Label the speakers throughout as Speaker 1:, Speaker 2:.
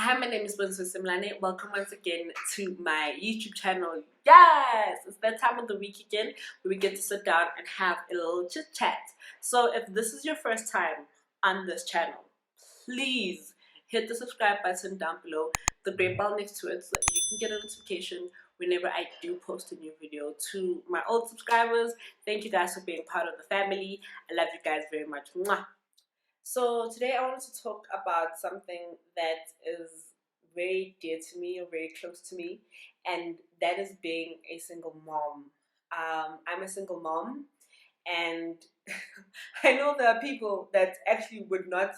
Speaker 1: Hi, my name is Bonsu Simlane. Welcome once again to my YouTube channel. Yes, it's that time of the week again where we get to sit down and have a little chit chat. So if this is your first time on this channel, please hit the subscribe button down below, the gray bell next to it, so that you can get a notification whenever I do post a new video. To my old subscribers, thank you guys for being part of the family. I love you guys very much. Mwah. So today I wanted to talk about something that is very dear to me or very close to me, and that is being a single mom. I'm a single mom, and I know there are people that actually would not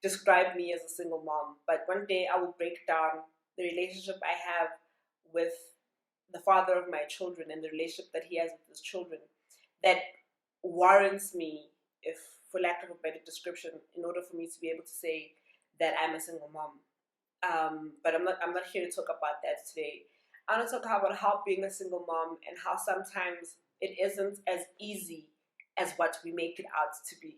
Speaker 1: describe me as a single mom, but one day I will break down the relationship I have with the father of my children and the relationship that he has with his children that warrants me, if for lack of a better description, in order for me to be able to say that I'm a single mom. But I'm not here to talk about that today. I want to talk about how being a single mom and how sometimes it isn't as easy as what we make it out to be.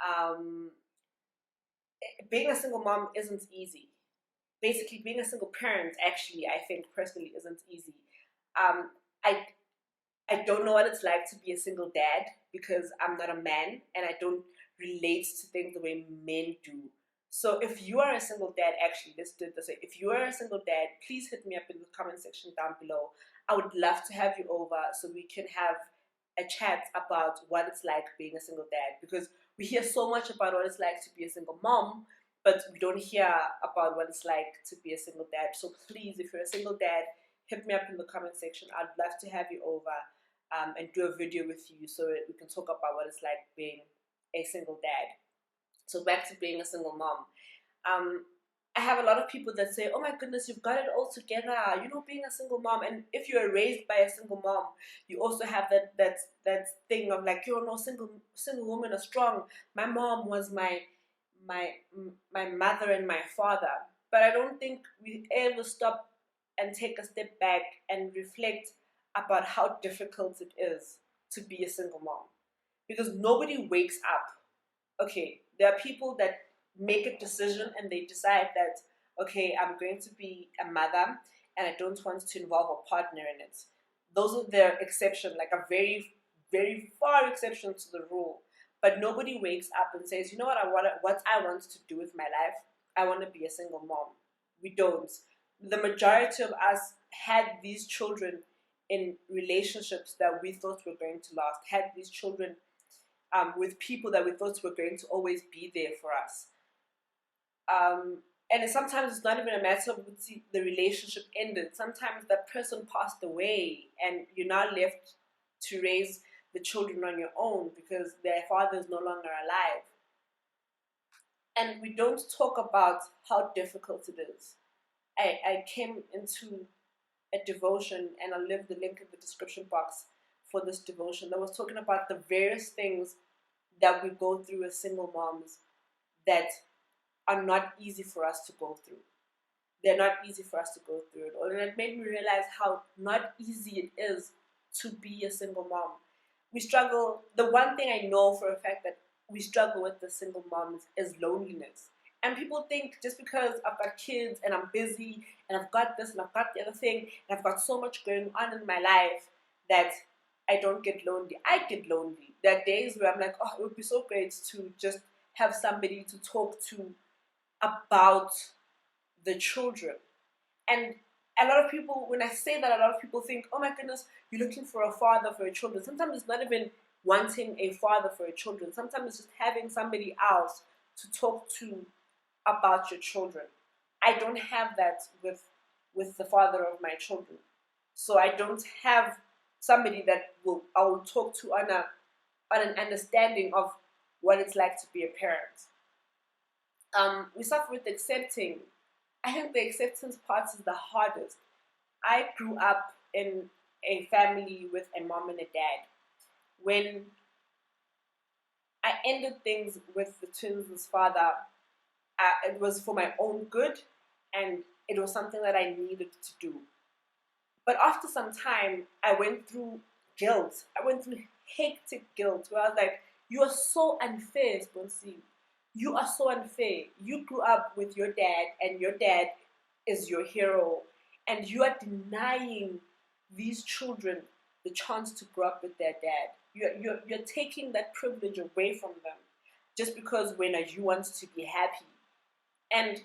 Speaker 1: Um, Being a single mom isn't easy. Basically, being a single parent, actually, I think personally, isn't easy. Um, I I don't know what it's like to be a single dad because I'm not a man and I don't relate to things the way men do. So if you are a single dad, actually, let's do it this way. If you are a single dad, please hit me up in the comment section down below. I would love to have you over so we can have a chat about what it's like being a single dad, because we hear so much about what it's like to be a single mom, but we don't hear about what it's like to be a single dad. So please, if you're a single dad, hit me up in the comment section. I'd love to have you over and do a video with you so that we can talk about what it's like being a single dad. So back to being a single mom. Um, I have a lot of people that say, "Oh my goodness, you've got it all together. You know, being a single mom." And if you are raised by a single mom, you also have that thing of like, "You know, single women are strong. My mom was my my mother and my father." But I don't think we ever stop and take a step back and reflect about how difficult it is to be a single mom, because nobody wakes up. Okay, there are people that make a decision and they decide that, okay, I'm going to be a mother and I don't want to involve a partner in it. Those are the exception, like a very, very far exception to the rule. But nobody wakes up and says, you know what I want to do with my life? I want to be a single mom. We don't. The majority of us had these children in relationships that we thought were going to last, had these children with people that we thought were going to always be there for us. And sometimes it's not even a matter of the relationship ended. Sometimes that person passed away and you're now left to raise the children on your own because their father is no longer alive. And we don't talk about how difficult it is. I came into a devotion, and I'll leave the link in the description box for this devotion, that was talking about the various things that we go through as single moms that are not easy for us to go through. They're not easy for us to go through it all. And it made me realize how not easy it is to be a single mom. We struggle. The one thing I know for a fact that we struggle with the single moms is loneliness. And people think just because I've got kids and I'm busy and I've got this and I've got the other thing and I've got so much going on in my life that I don't get lonely. I get lonely. There are days where I'm like, oh, it would be so great to just have somebody to talk to about the children. And a lot of people, when I say that, a lot of people think, oh my goodness, you're looking for a father for your children. Sometimes it's not even wanting a father for your children. Sometimes it's just having somebody else to talk to about your children. I don't have that with the father of my children. So I don't have somebody that I will talk to on an understanding of what it's like to be a parent. We suffer with accepting. I think the acceptance part is the hardest. I grew up in a family with a mom and a dad. When I ended things with the twins' father, it was for my own good, and it was something that I needed to do. But after some time, I went through guilt. I went through hectic guilt where I was like, you are so unfair, Sponsi. you are so unfair. You grew up with your dad, and your dad is your hero, and you are denying these children the chance to grow up with their dad. You're taking that privilege away from them just because when you want to be happy. And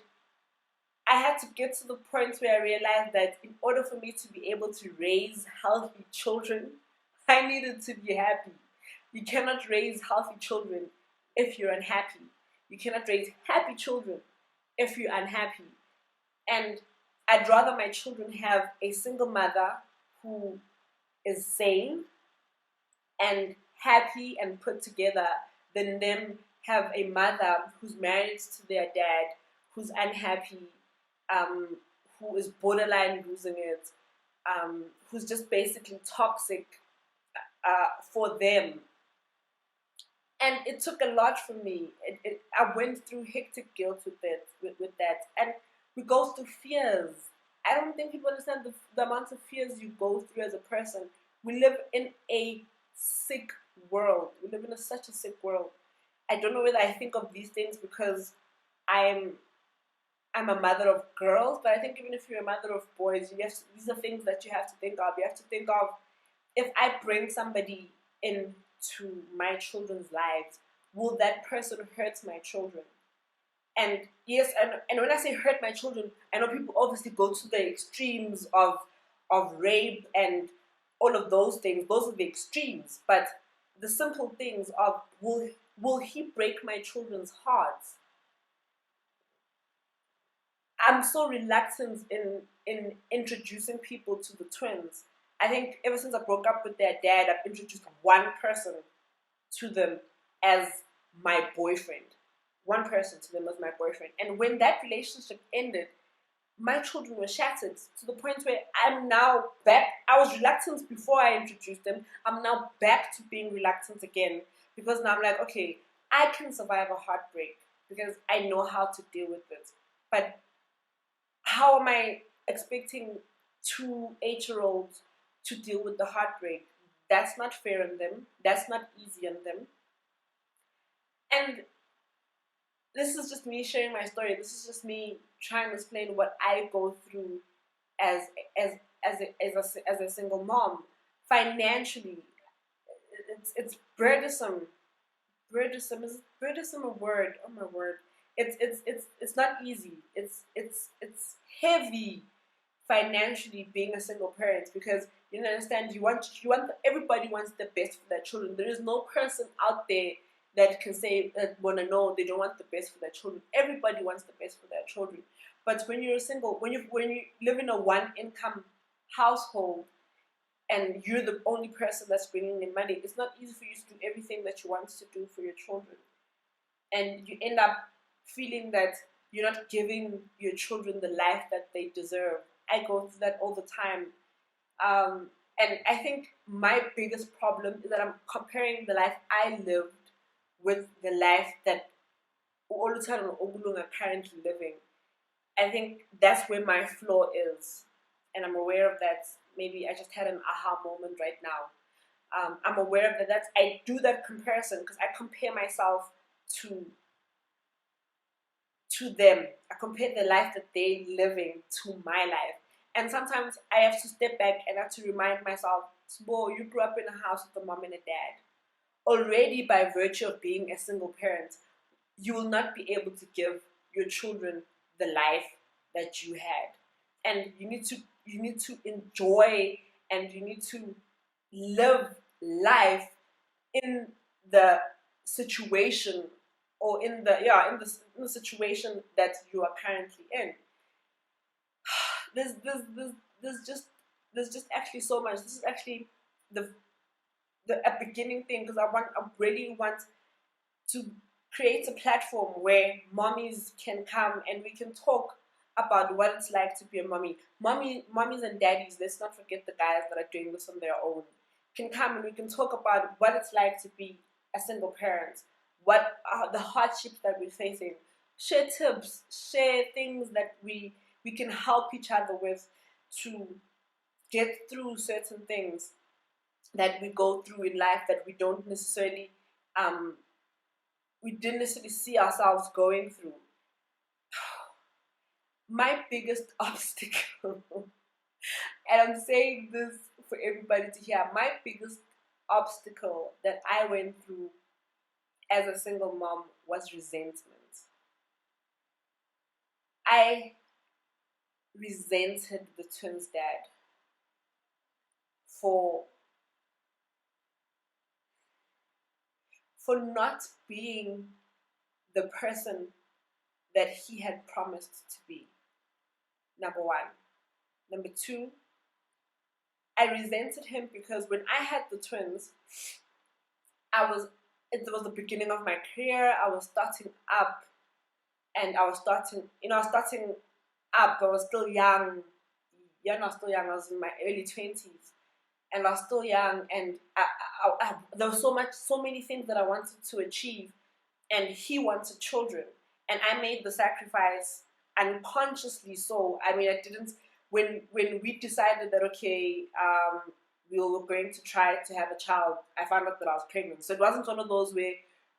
Speaker 1: I had to get to the point where I realized that in order for me to be able to raise healthy children, I needed to be happy. You cannot raise healthy children if you're unhappy. You cannot raise happy children if you're unhappy. And I'd rather my children have a single mother who is sane and happy and put together than them have a mother who's married to their dad, who's unhappy, um, who is borderline losing it, who's just basically toxic for them. And it took a lot from me. I went through hectic guilt with that. And we go through fears. I don't think people understand the amount of fears you go through as a person. We live in a sick world. We live in such a sick world. I don't know whether I think of these things because I'm a mother of girls, but I think even if you're a mother of boys, these are things that you have to think of. You have to think of, if I bring somebody into my children's lives, will that person hurt my children? And yes, and when I say hurt my children, I know people obviously go to the extremes of rape and all of those things. Those are the extremes. But the simple things of, will he break my children's hearts? I'm so reluctant in introducing people to the twins. I think ever since I broke up with their dad, I've introduced one person to them as my boyfriend. One person to them as my boyfriend. And when that relationship ended, my children were shattered to the point where I'm now back. I was reluctant before I introduced them. I'm now back to being reluctant again because now I'm like, okay, I can survive a heartbreak because I know how to deal with it. But how am I expecting 2 8-year-olds to deal with the heartbreak? That's not fair on them. That's not easy on them. And this is just me sharing my story. This is just me trying to explain what I go through as a single mom. Financially, it's burdensome. Burdensome, is burdensome a word? Oh my word! It's not easy. It's heavy financially being a single parent because you understand, you want everybody wants the best for their children. There is no person out there that can say that wanna know they don't want the best for their children. Everybody wants the best for their children. But when you're single, when you live in a one income household and you're the only person that's bringing in money, it's not easy for you to do everything that you want to do for your children. And you end up feeling that you're not giving your children the life that they deserve. I go through that all the time. And I think my biggest problem is that I'm comparing the life I lived with the life that Olutan and Ogulung are currently living. I think that's where my flaw is. And I'm aware of that. Maybe I just had an aha moment right now. I'm aware of that. I do that comparison because I compare myself to them. I compare the life that they're living to my life. And sometimes I have to step back and I have to remind myself, whoa, you grew up in a house with a mom and a dad. Already by virtue of being a single parent, you will not be able to give your children the life that you had. And you need to enjoy and you need to live life in the situation or in the situation that you are currently in. There's just actually so much. This is actually the a beginning thing because I really want to create a platform where mommies can come and we can talk about what it's like to be a mommy. Mommies and daddies, let's not forget the guys that are doing this on their own, can come and we can talk about what it's like to be a single parent, what are the hardships that we're facing, share tips, share things that we can help each other with to get through certain things that we go through in life that we don't necessarily we didn't necessarily see ourselves going through. My biggest obstacle, and I'm saying this for everybody to hear, my biggest obstacle that I went through as a single mom was resentment. I resented the twins' dad for not being the person that he had promised to be. Number one. Number two, I resented him because when I had the twins, it was the beginning of my career. I was starting up, and I was starting up. I was still young. Yeah, I was still young. I was in my early 20s, and I was still young, and there was so many things that I wanted to achieve, and he wanted children, and I made the sacrifice unconsciously. So I mean, I didn't. When we decided that okay, we were going to try to have a child, I found out that I was pregnant. So it wasn't one of those where,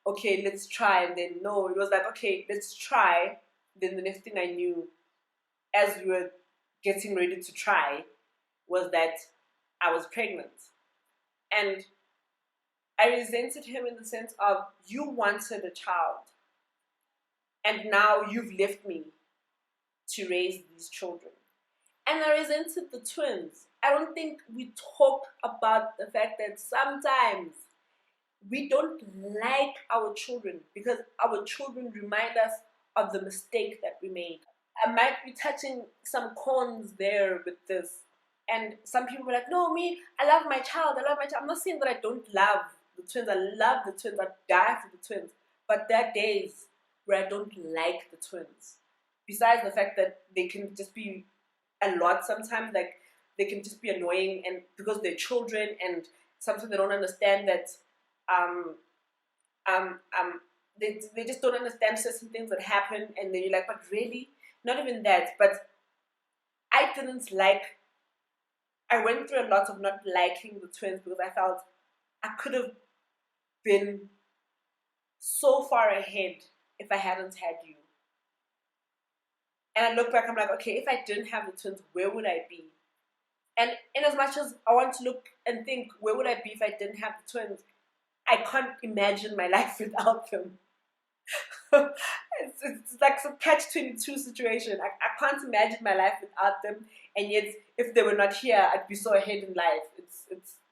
Speaker 1: okay, let's try, and then no, it was like, okay, let's try. Then the next thing I knew, as we were getting ready to try, was that I was pregnant. And I resented him in the sense of, you wanted a child, and now you've left me to raise these children. And I resented the twins. I don't think we talk about the fact that sometimes we don't like our children because our children remind us of the mistake that we made. I might be touching some corns there with this. And some people were like, no, me, I love my child. I'm not saying that I don't love the twins. I love the twins. I die for the twins. But there are days where I don't like the twins. Besides the fact that they can just be a lot sometimes, like they can just be annoying, and because they're children, and sometimes they don't understand that they just don't understand certain things that happen, and then you're like, but really? Not even that, but I went through a lot of not liking the twins because I felt I could have been so far ahead if I hadn't had you. And I look back, I'm like, okay, if I didn't have the twins, where would I be? And in as much as I want to look and think, where would I be if I didn't have the twins? I can't imagine my life without them. It's like some catch-22 situation. I can't imagine my life without them, and yet if they were not here, I'd be so ahead in life.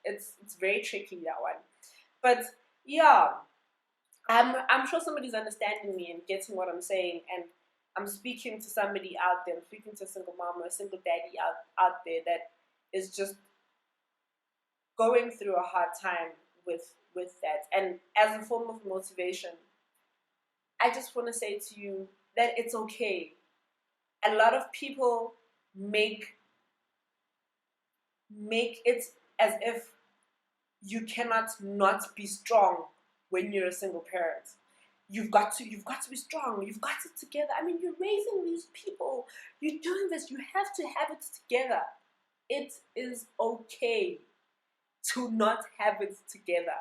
Speaker 1: It's very tricky, that one. But yeah, I'm sure somebody's understanding me and getting what I'm saying, and I'm speaking to somebody out there. I'm speaking to a single mom or a single daddy out there that is just going through a hard time with that. And as a form of motivation, I just want to say to you that it's okay. A lot of people make it as if you cannot not be strong when you're a single parent. You've got to be strong. You've got it together. I mean, you're raising these people. You're doing this. You have to have it together. It is okay to not have it together.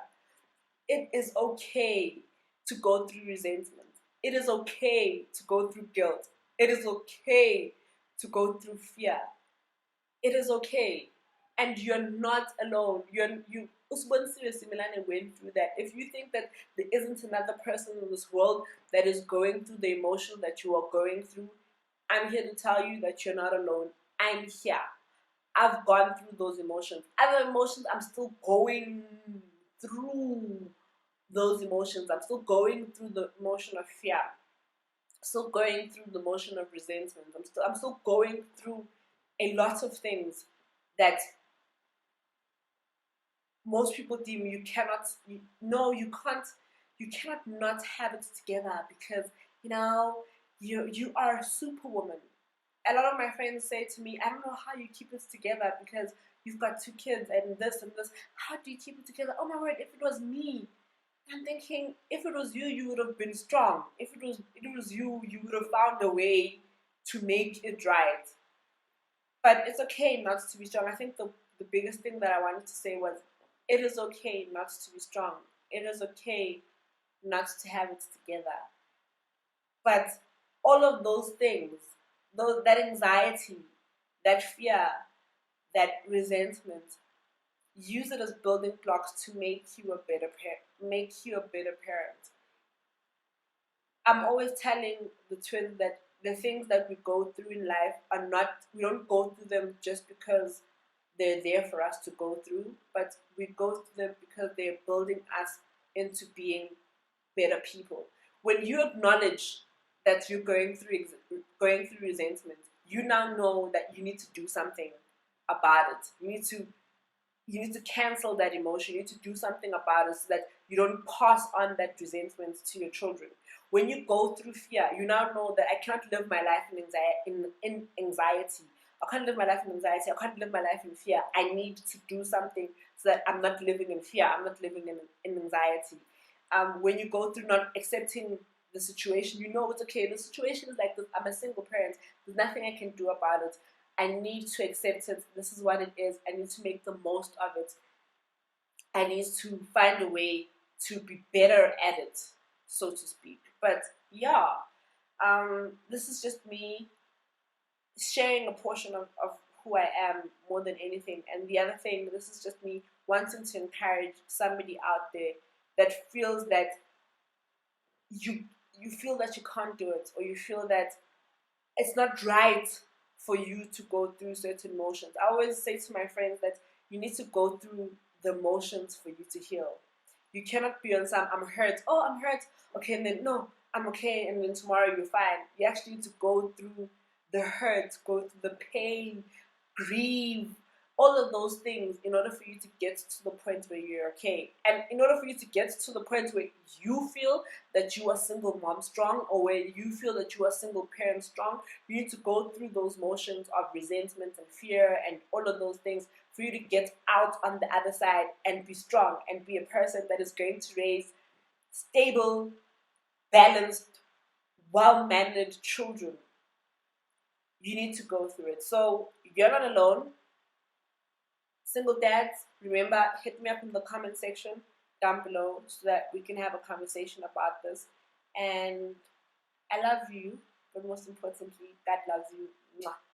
Speaker 1: It is okay to go through resentment. It is okay to go through guilt. It is okay to go through fear. It is okay. And you're not alone. You Similane went through that. If you think that there isn't another person in this world that is going through the emotion that you are going through, I'm here to tell you that you're not alone. I'm here. I've gone through those emotions. Other emotions, I'm still going through those emotions. I'm still going through the emotion of fear. Still going through the emotion of resentment. I'm still going through a lot of things that most people deem you cannot. You can't. You cannot not have it together because you are a superwoman. A lot of my friends say to me, I don't know how you keep it together because you've got 2 kids and this and this. How do you keep it together? Oh my word, if it was me. I'm thinking, if it was you, you would have been strong. If it was you, you would have found a way to make it right. But it's okay not to be strong. I think the biggest thing that I wanted to say was, it is okay not to be strong. It is okay not to have it together. But all of those things, that anxiety, that fear, that resentment, use it as building blocks to make you a better parent. I'm always telling the twins that the things that we go through in life are not, we don't go through them just because they're there for us to go through, but we go through them because they're building us into being better people. When you acknowledge that you're going through resentment, you now know that you need to do something about it. You need to cancel that emotion. You need to do something about it so that you don't pass on that resentment to your children. When you go through fear, you now know that I cannot live my life in anxiety. I can't live my life in anxiety. I can't live my life in fear. I need to do something so that I'm not living in fear. I'm not living in anxiety. When you go through not accepting the situation, you know it's okay. The situation is like this. I'm a single parent. There's nothing I can do about it. I need to accept it. This is what it is. I need to make the most of it. I need to find a way to be better at it, so to speak. But yeah, this is just me sharing a portion of who I am more than anything. And the other thing, this is just me wanting to encourage somebody out there that feels that you you feel that you can't do it, or you feel that it's not right for you to go through certain motions. I always say to my friends that you need to go through the motions for you to heal. You cannot be on some, I'm hurt, oh, I'm hurt, okay, and then no, I'm okay, and then tomorrow you're fine. You actually need to go through the hurt, go through the pain, grieve, all of those things in order for you to get to the point where you're okay. And in order for you to get to the point where you feel that you are single mom strong, or where you feel that you are single parent strong, you need to go through those motions of resentment and fear and all of those things for you to get out on the other side and be strong and be a person that is going to raise stable, balanced, well-mannered children. You need to go through it. So you're not alone. Single dads, remember, hit me up in the comment section down below so that we can have a conversation about this. And I love you, but most importantly, God loves you. Mwah.